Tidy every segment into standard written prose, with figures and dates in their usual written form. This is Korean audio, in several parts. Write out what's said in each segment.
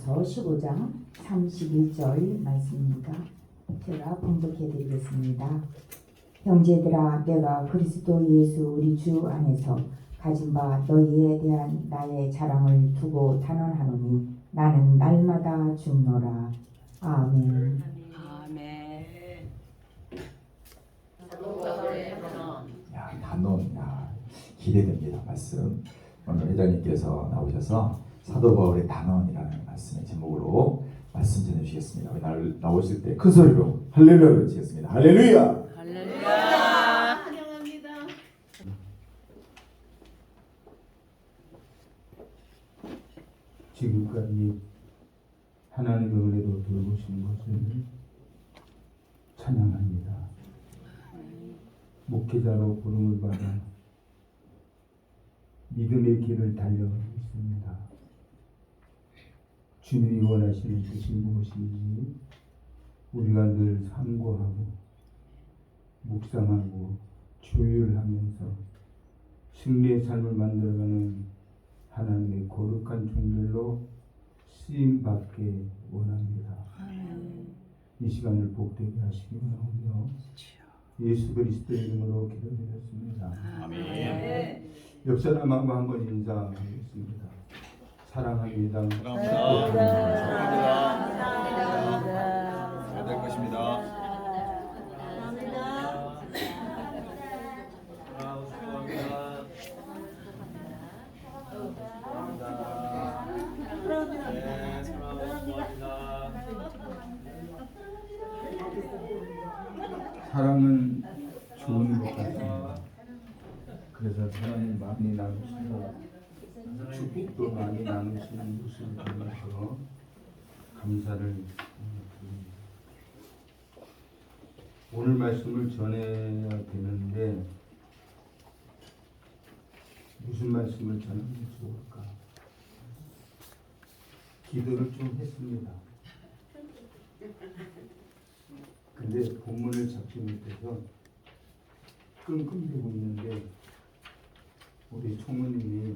고린도전서 15장 31절 말씀입니다. 제가 봉독해 드리겠습니다. 형제들아, 내가 그리스도 예수 우리 주 안에서 가진 바 너희에 대한 나의 자랑을 두고 단언하노니 나는 날마다 죽노라. 아멘. 아멘. 단원, 기대됩니다. 말씀. 오늘 회장님께서 나오셔서 사도 바울의 단원이라는 말씀의 제목으로 말씀 전해주시겠습니다. 우리 나오실 때 큰 소리로 할렐루야 외치겠습니다. 할렐루야. 할렐루야. 환영합니다. 지금까지 하나님의 은혜로 돌보신 것을 찬양합니다. 목회자로 부름을 받아 믿음의 길을 달려가고 있습니다. 주님이 원하시는 뜻이 무엇인지 우리가 늘 삼고하고 묵상하고 조율하면서 승리의 삶을 만들어가는 하나님의 거룩한 종들로 쓰임받게 원합니다. 이 시간을 복되게 하시기 원하오며 예수 그리스도의 이름으로 기도드렸습니다. 아멘. 옆 사람하고 한번 인사하겠습니다. 사랑합니다. 감사합니다. 될 것입니다. 사랑은 좋은 것 같습니다. 그래서 사랑을 많이 나누시고 축복도 많이 나누시는 모습을 보면서 감사를 드립니다. 오늘 말씀을 전해야 되는데 무슨 말씀을 전하면 좋을까? 기도를 좀 했습니다. 근데 본문을 잡지 못해서 끙끙대고 있는데 우리 총무님이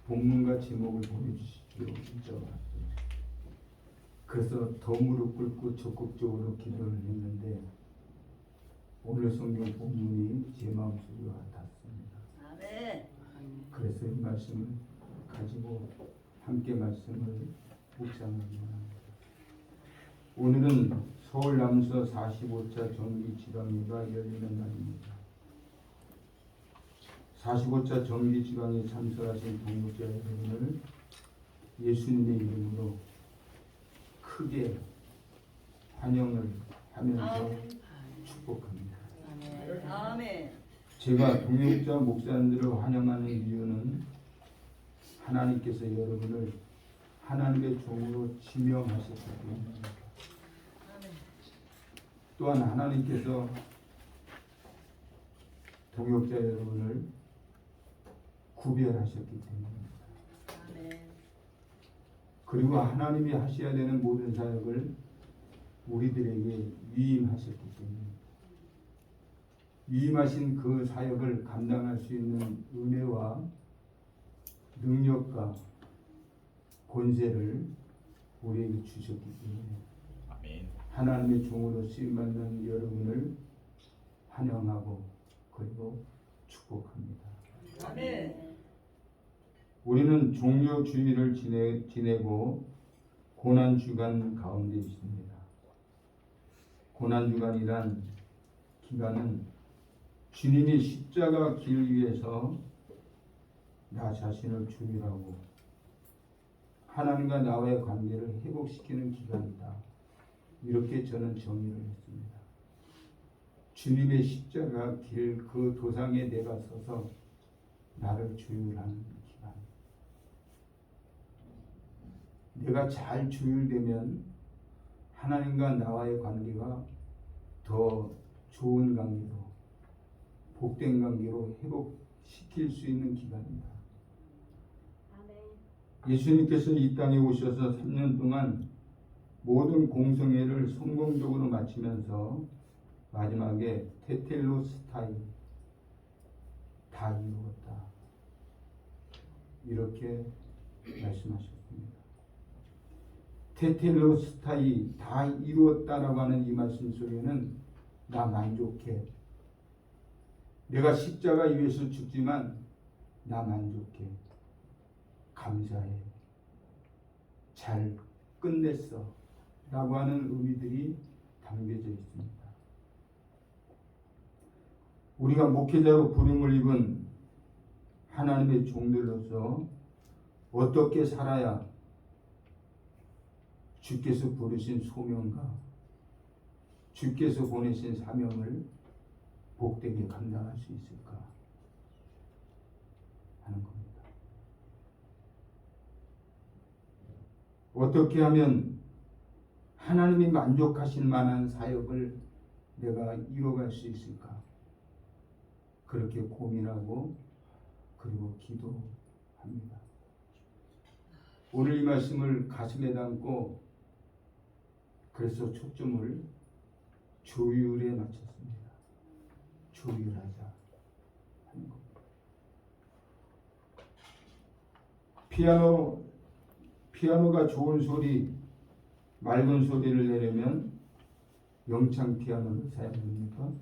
본문과 제목을 보내주시기로 문자가 왔어요. 그래서 더 무릎 꿇고 적극적으로 기도를 했는데 오늘 성경 본문이 제 마음속에 와닿습니다. 아멘. 그래서 이 말씀을 가지고 함께 말씀을 묵상하기 원합니다. 오늘은 서울 남서 45차 정기 지방회가 열리는 날입니다. 45차 정기 지방에 참석하신 동역자 여러분을 예수님의 이름으로 크게 환영을 하면서 축복합니다. 아멘. 제가 동역자 목사님들을 환영하는 이유는 하나님께서 여러분을 하나님의 종으로 지명하셨기 때문입니다. 또한 하나님께서 동역자 여러분을 구별하셨기 때문입니다. 그리고 하나님이 하셔야 되는 모든 사역을 우리들에게 위임하셨기 때문입니다. 위임하신 그 사역을 감당할 수 있는 은혜와 능력과 권세를 우리에게 주셨기 때문에 하나님의 종으로 쓰임받는 여러분을 환영하고 그리고 축복합니다. 아멘. 우리는 종료주의를 지내고 고난주간 가운데 있습니다. 고난주간이란 기간은 주님이 십자가 길 위에서 나 자신을 조율하고 하나님과 나와의 관계를 회복시키는 기간이다. 이렇게 저는 정의를 했습니다. 주님의 십자가 길 그 도상에 내가 서서 나를 조율하는 기간. 내가 잘 조율되면 하나님과 나와의 관계가 더 좋은 관계로 복된 관계로 회복시킬 수 있는 기간입니다. 예수님께서 이 땅에 오셔서 3년 동안 모든 공성회를 성공적으로 마치면서 마지막에 테텔로스타이 다 이루었다. 이렇게 말씀하셨습니다. 테텔로스타이 다 이루었다라고 하는 이 말씀 속에는 나 만족해. 내가 십자가 위에서 죽지만 나 만족해. 감사해. 잘 끝냈어. 라고 하는 의미들이 담겨져 있습니다. 우리가 목회자로 부름을 입은 하나님의 종들로서 어떻게 살아야 주께서 부르신 소명과 주께서 보내신 사명을 복되게 감당할 수 있을까 하는 겁니다. 어떻게 하면 하나님이 만족하실 만한 사역을 내가 이뤄갈 수 있을까? 그렇게 고민하고 그리고 기도합니다. 오늘 이 말씀을 가슴에 담고 그래서 초점을 조율에 맞췄습니다. 조율하자 하는 겁니다. 피아노가 좋은 소리, 맑은 소리를 내려면 영창 피아노를 사용합니까?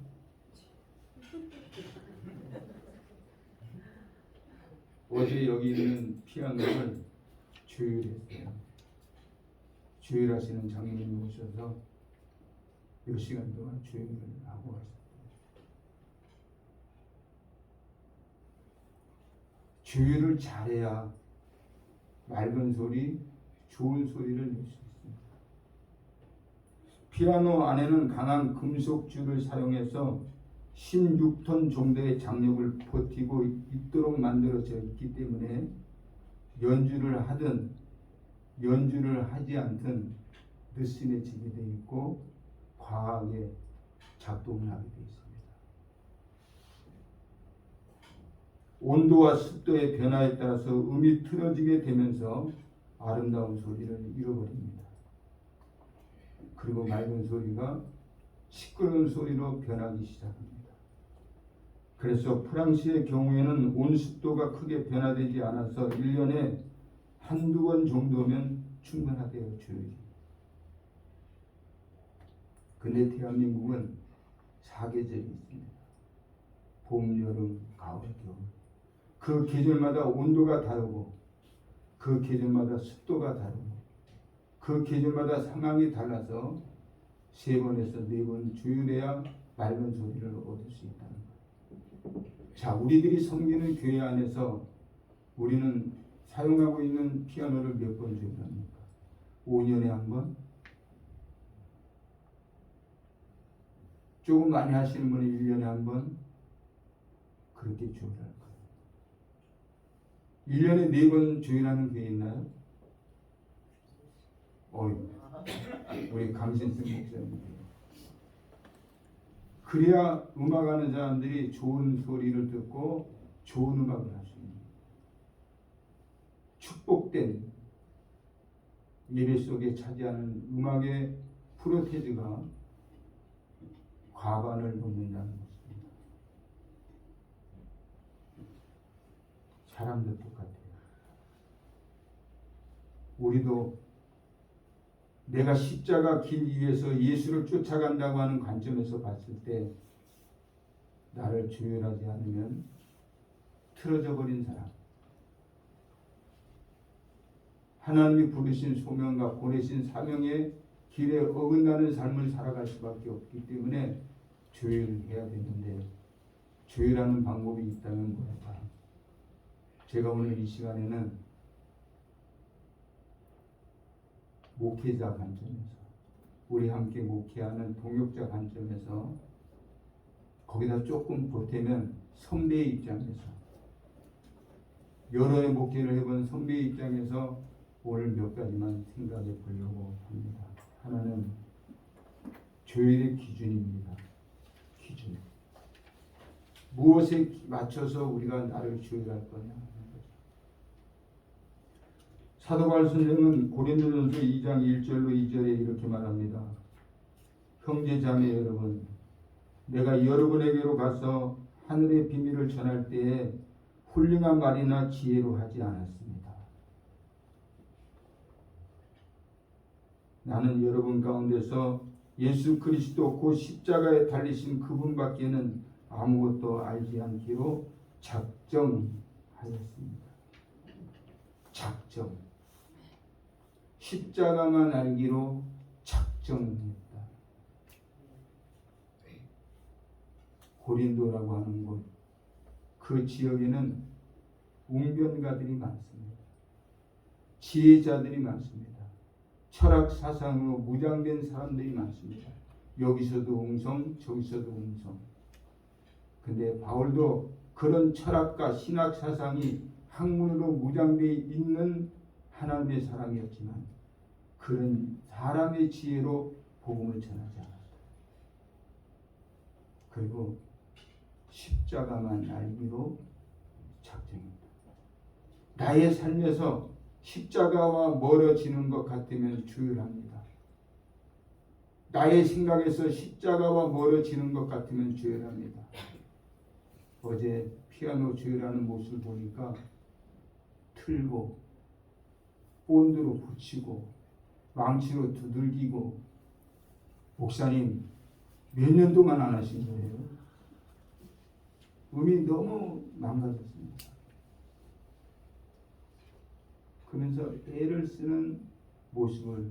어제 여기 있는 피아노를 조율했어요. 조율하시는 장로님이 오셔서 몇 시간 동안 조율을 하고 가셨어요. 조율을 잘해야 맑은 소리, 좋은 소리를 낼 수 있습니다. 피아노 안에는 강한 금속 줄을 사용해서 16톤 정도의 장력을 버티고 있도록 만들어져 있기 때문에 연주를 하든 연주를 하지 않든 느슨해지게 되어 있고 과하게 작동을 하게 되어 있습니다. 온도와 습도의 변화에 따라서 음이 틀어지게 되면서 아름다운 소리를 잃어버립니다. 그리고 맑은 소리가 시끄러운 소리로 변하기 시작합니다. 그래서 프랑스의 경우에는 온습도가 크게 변화되지 않아서 1년에 한두 번 정도면 충분하대요, 조율이. 근데 대한민국은 4계절이 있습니다. 봄, 여름, 가을, 겨울. 그 계절마다 온도가 다르고 그 계절마다 습도가 다르고 그 계절마다 상황이 달라서 3번에서 4번 조율해야 맑은 소리를 얻을 수 있다는 거예요. 자, 우리들이 섬기는 교회 안에서 우리는 사용하고 있는 피아노를 몇 번 조율합니까? 5년에 한 번? 조금 많이 하시는 분은 1년에 한 번? 그렇게 조율할 거예요. 1년에 4번 조율하는 교회 있나요? 우리 강신승 목사님. 그래야 음악하는 사람들이 좋은 소리를 듣고 좋은 음악을 할 수 있는 축복된 예배 속에 차지하는 음악의 프로테즈가 과반을 넘는다는 것입니다. 사람도 똑같아요. 우리도 내가 십자가 길 위에서 예수를 쫓아간다고 하는 관점에서 봤을 때 나를 조율하지 않으면 틀어져 버린 사람, 하나님이 부르신 소명과 보내신 사명의 길에 어긋나는 삶을 살아갈 수밖에 없기 때문에 조율해야 되는데 조율하는 방법이 있다면 뭘까? 제가 오늘 이 시간에는 목회자 관점에서 우리 함께 목회하는 동역자 관점에서 거기다 조금 보태면 선배의 입장에서 여러 해 목회를 해본 선배의 입장에서 오늘 몇 가지만 생각해 보려고 합니다. 하나는 조율의 기준입니다. 기준. 무엇에 맞춰서 우리가 나를 조율할 거냐. 사도 바울 선생은 고린도전서 2장 1절로 2절에 이렇게 말합니다. 형제 자매 여러분, 내가 여러분에게로 가서 하늘의 비밀을 전할 때에 훌륭한 말이나 지혜로 하지 않았습니다. 나는 여러분 가운데서 예수 그리스도 곧 십자가에 달리신 그분밖에는 아무것도 알지 않기로 작정하였습니다. 작정. 십자가만 알기로 작정했다. 고린도라고 하는 곳, 그 지역에는 웅변가들이 많습니다. 지혜자들이 많습니다. 철학 사상으로 무장된 사람들이 많습니다. 여기서도 웅성, 저기서도 웅성. 근데 바울도 그런 철학과 신학 사상이 학문으로 무장되어 있는 하나님의 사람이었지만 그런 사람의 지혜로 복음을 전하지 않았다. 그리고 십자가만 알기로 작정했다. 나의 삶에서 십자가와 멀어지는 것 같으면 주의합니다. 나의 생각에서 십자가와 멀어지는 것 같으면 주의합니다. 어제 피아노 주의하는 모습을 보니까 틀고 본드로 붙이고 망치로 두들기고, 목사님 몇 년 동안 안 하신 거예요? 음이 너무 망가졌습니다. 그러면서 애를 쓰는 모습을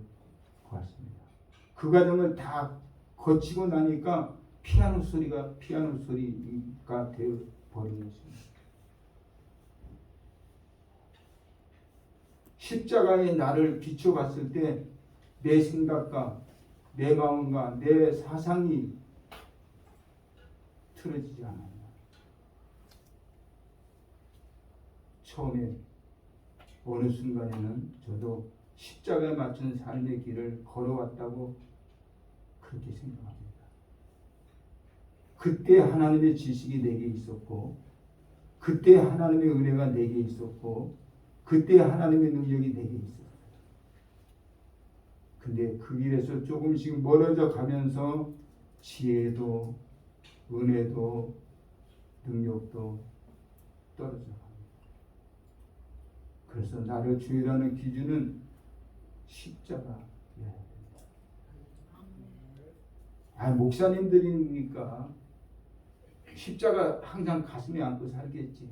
보았습니다. 그 과정을 다 거치고 나니까 피아노 소리가 되어 버린 것입니다. 십자가에 나를 비춰봤을 때 내 생각과 내 마음과 내 사상이 틀어지지 않아요. 처음에 어느 순간에는 저도 십자가에 맞춘 삶의 길을 걸어왔다고 그렇게 생각합니다. 그때 하나님의 지식이 내게 있었고, 그때 하나님의 은혜가 내게 있었고, 그때 하나님의 능력이 내게 있었어요. 근데 그 길에서 조금씩 멀어져 가면서 지혜도 은혜도 능력도 떨어져 갑니다. 그래서 나를 주의하는 기준은 십자가여야 됩니다. 목사님들이니까 십자가 항상 가슴에 안고 살겠지,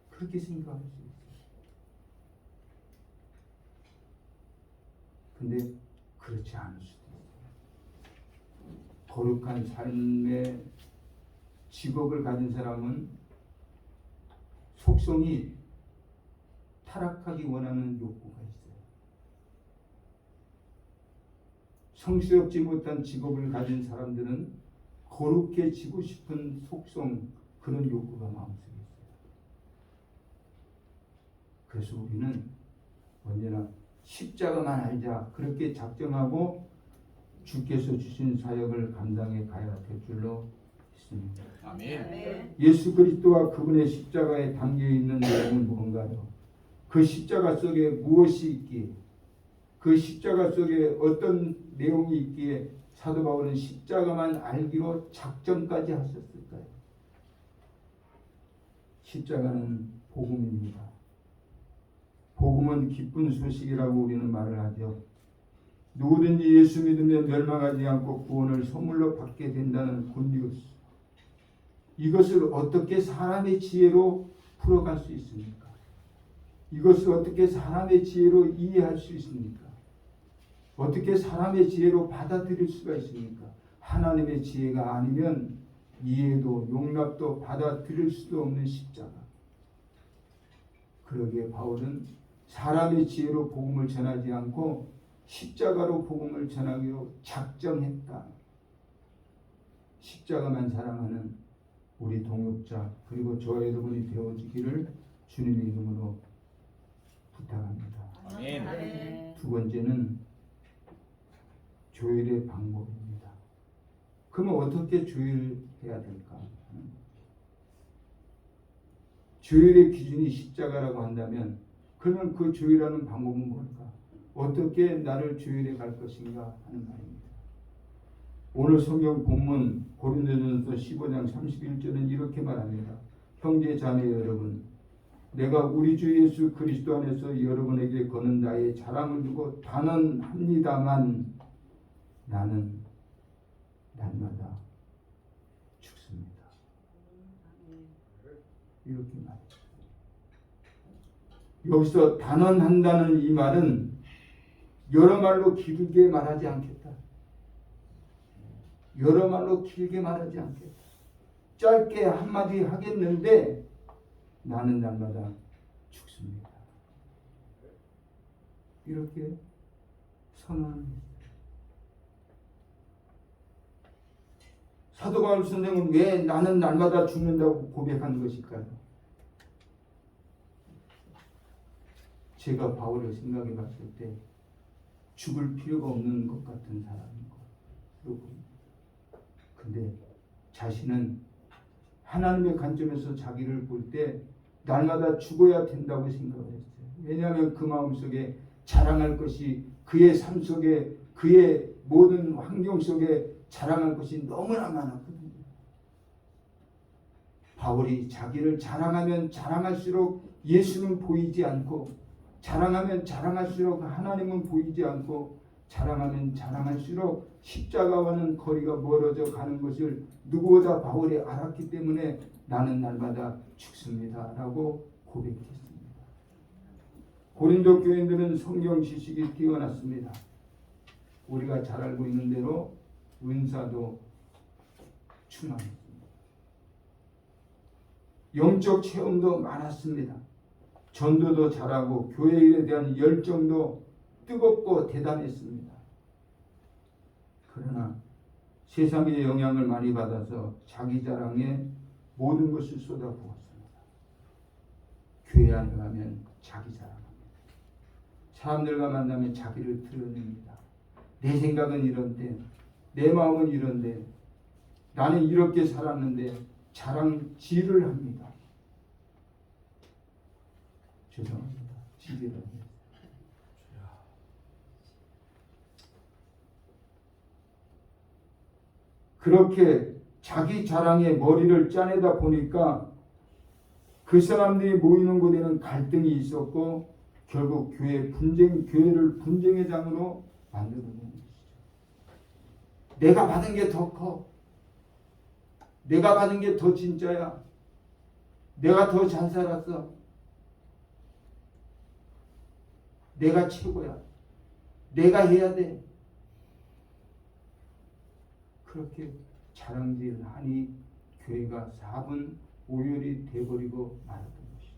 그렇게 생각할 수 있어요. 근데 그렇지 않을 수도 있어요. 거룩한 삶의 직업을 가진 사람은 속성이 타락하기 원하는 욕구가 있어요. 성스럽지 못한 직업을 가진 사람들은 거룩해지고 싶은 속성, 그런 욕구가 마음속에 있어요. 그래서 우리는 언제나 십자가만 알자, 그렇게 작정하고 주께서 주신 사역을 감당해 가야 될 줄로 믿습니다. 아멘. 예수 그리스도와 그분의 십자가에 담겨있는 내용은 뭔가요? 그 십자가 속에 무엇이 있기에, 그 십자가 속에 어떤 내용이 있기에 사도 바울은 십자가만 알기로 작정까지 하셨을까요? 십자가는 복음입니다. 복음은 기쁜 소식이라고 우리는 말을 하죠. 누구든지 예수 믿으면 멸망하지 않고 구원을 선물로 받게 된다는 굿뉴스. 이것을 어떻게 사람의 지혜로 풀어갈 수 있습니까? 이것을 어떻게 사람의 지혜로 이해할 수 있습니까? 어떻게 사람의 지혜로 받아들일 수가 있습니까? 하나님의 지혜가 아니면 이해도 용납도 받아들일 수도 없는 십자가. 그러기에 바울은 사람의 지혜로 복음을 전하지 않고 십자가로 복음을 전하기로 작정했다. 십자가만 사랑하는 우리 동역자 그리고 저와 여러분이 되어지기를 주님의 이름으로 부탁합니다. 아멘. 두 번째는 조율의 방법입니다. 그러면 어떻게 조율해야 될까? 조율의 기준이 십자가라고 한다면 그러면 그 조율하는 방법은 뭘까? 어떻게 나를 조율해 갈 것인가 하는 말입니다. 오늘 성경 본문 고린도전서 15장 31절은 이렇게 말합니다. 형제 자매 여러분, 내가 우리 주 예수 그리스도 안에서 여러분에게 거는 나의 자랑을 두고 단언합니다만 나는 날마다 죽습니다. 이렇게 말했죠. 여기서 단언한다는 이 말은 여러 말로 길게 말하지 않겠다. 여러 말로 길게 말하지 않겠다. 짧게 한마디 하겠는데 나는 날마다 죽습니다. 이렇게 선언합니다. 사도 바울 선생은 왜 나는 날마다 죽는다고 고백한 것일까요? 제가 바울을 생각해 봤을 때 죽을 필요가 없는 것 같은 사람인 것으로 보입니다. 근데 자신은 하나님의 관점에서 자기를 볼 때 날마다 죽어야 된다고 생각을 했어요. 왜냐하면 그 마음속에 자랑할 것이 그의 삶 속에 그의 모든 환경 속에 자랑할 것이 너무나 많았거든요. 바울이 자기를 자랑하면 자랑할수록 예수는 보이지 않고 자랑하면 자랑할수록 하나님은 보이지 않고 자랑하면 자랑할수록 십자가와는 거리가 멀어져 가는 것을 누구보다 바울이 알았기 때문에 나는 날마다 죽습니다 라고 고백했습니다. 고린도 교인들은 성경 지식이 뛰어났습니다. 우리가 잘 알고 있는 대로 은사도 충만했습니다. 영적 체험도 많았습니다. 전도도 잘하고 교회 일에 대한 열정도 뜨겁고 대단했습니다. 그러나 세상의 영향을 많이 받아서 자기 자랑에 모든 것을 쏟아부었습니다. 교회 안에 가면 자기 자랑합니다. 사람들과 만나면 자기를 드러냅니다. 내 생각은 이런데 내 마음은 이런데 나는 이렇게 살았는데 자랑질을 합니다. 죄송합니다. 지지를 합니다. 그렇게 자기 자랑에 머리를 짜내다 보니까 그 사람들이 모이는 곳에는 갈등이 있었고 결국 교회를 분쟁의 장으로 만들어 놓은 것이죠. 내가 받은 게 더 커. 내가 받은 게 더 진짜야. 내가 더 잘 살았어. 내가 최고야. 내가 해야 돼. 그렇게 자랑질하니 교회가 4분 오열이 돼버리고 말았던 것이죠.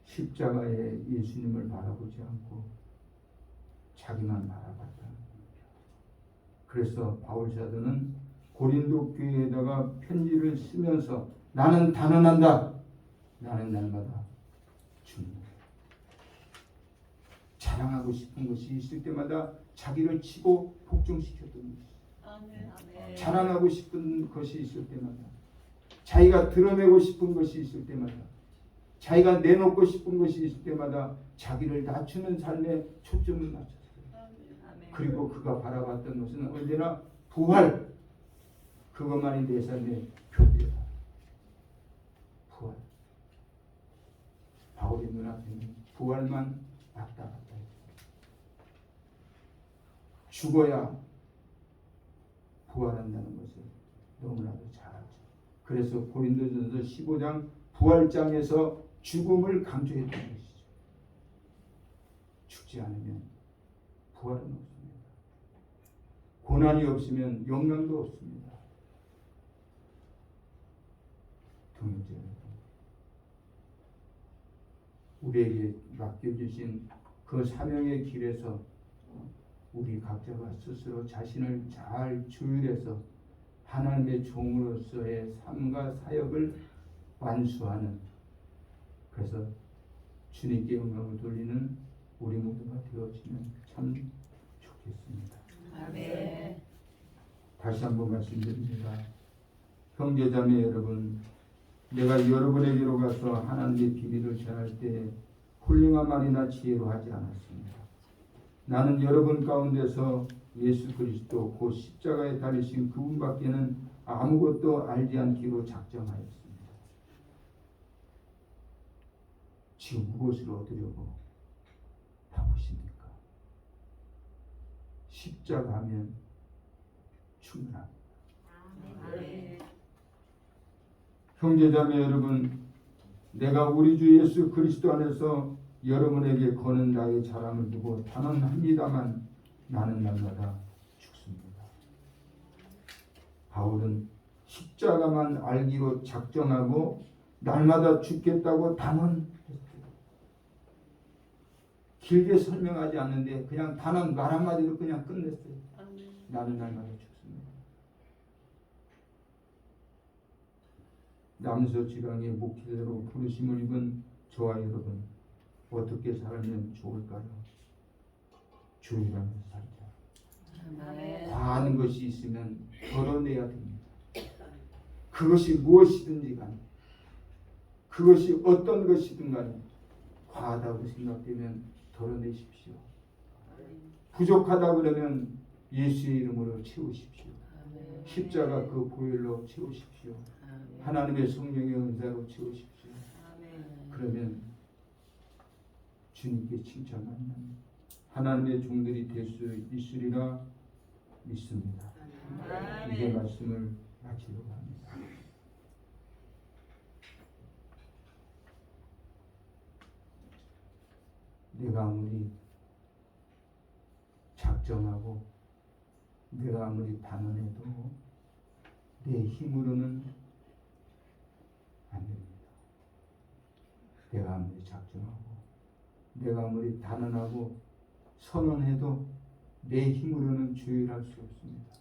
십자가에 예수님을 바라보지 않고 자기만 바라봤다는 겁니다. 그래서 바울 사도는 고린도 교회에다가 편지를 쓰면서 나는 단언한다. 나는 날마다 죽는다. 자랑하고 싶은 것이 있을 때마다 자기를 치고 복종시켰던 것이죠. 자랑하고 싶은 것이 있을 때마다 자기가 드러내고 싶은 것이 있을 때마다 자기가 내놓고 싶은 것이 있을 때마다 자기를 낮추는 삶에 초점을 맞췄어요. 그리고 그가 바라봤던 것은 언제나 부활, 그것만이 내 삶의 표대다. 부활. 바울의 눈앞에는 부활만 왔다 갔다 했어요. 죽어야 부활한다는 것을 너무나도 잘 알죠. 그래서 고린도전서 15장 부활장에서 죽음을 강조했던 것이죠. 죽지 않으면 부활은 없습니다. 고난이 없으면 영광도 없습니다. 동행자 여러분, 우리에게 맡겨주신 그 사명의 길에서 우리 각자가 스스로 자신을 잘 조율해서 하나님의 종으로서의 삶과 사역을 완수하는, 그래서 주님께 영광을 돌리는 우리 모두가 되어지면 참 좋겠습니다. 아멘. 다시 한번 말씀드립니다. 형제자매 여러분, 내가 여러분에게로 가서 하나님의 비밀을 전할 때 훌륭한 말이나 지혜로 하지 않았습니다. 나는 여러분 가운데서 예수 그리스도 곧 십자가에 달리신 그분밖에는 아무것도 알지 않기로 작정하였습니다. 지금 무엇을 얻으려고 바쁘십니까? 십자가면 충분합니다. 형제자매 여러분, 내가 우리 주 예수 그리스도 안에서 여러분에게 거는 나의 자랑을 두고 단언합니다만 나는 날마다 죽습니다. 바울은 십자가만 알기로 작정하고 날마다 죽겠다고 단언했어요. 길게 설명하지 않는데 그냥 단언 말 한마디로 그냥 끝냈어요. 나는 날마다 죽습니다. 남서 지방의 목회자로 부르심을 입은 저와 여러분, 어떻게 살면 좋을까요? 주의라면서 살자. 과한 것이 있으면 덜어내야 됩니다. 그것이 무엇이든지 간에, 그것이 어떤 것이든 간에 과하다고 생각되면 덜어내십시오. 부족하다 그러면 예수의 이름으로 채우십시오. 십자가 그 보혈로 채우십시오. 하나님의 성령의 은사로 채우십시오. 그러면 주님께 칭찬하는 하나님의 종들이 될 수 있으리라 믿습니다. 이제 말씀을 마치려고 합니다. 내가 아무리 작정하고 내가 아무리 단언해도 내 힘으로는 안 됩니다. 내가 아무리 작정하고 내가 아무리 단언하고 선언해도 내 힘으로는 주의할 수 없습니다.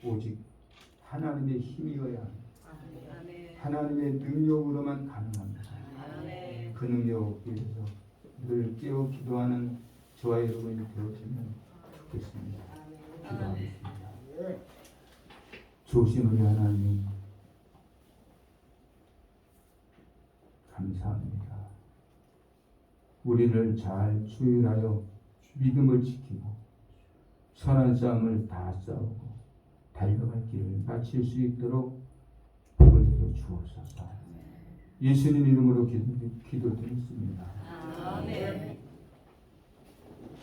오직 하나님의 힘이어야 합니다. 하나님의 능력으로만 가능합니다. 그 능력 위해서 늘 깨어 기도하는 저와 여러분이 되어지면 좋겠습니다. 기도하겠습니다. 좋으신 우리 하나님, 감사합니다. 우리를 잘 주일하여 믿음을 지키고 선한 싸움을 다 싸우고 달려갈 길을 마칠 수 있도록 복을 내려 주옵소서. 예수님 이름으로 기도드렸습니다. 아멘.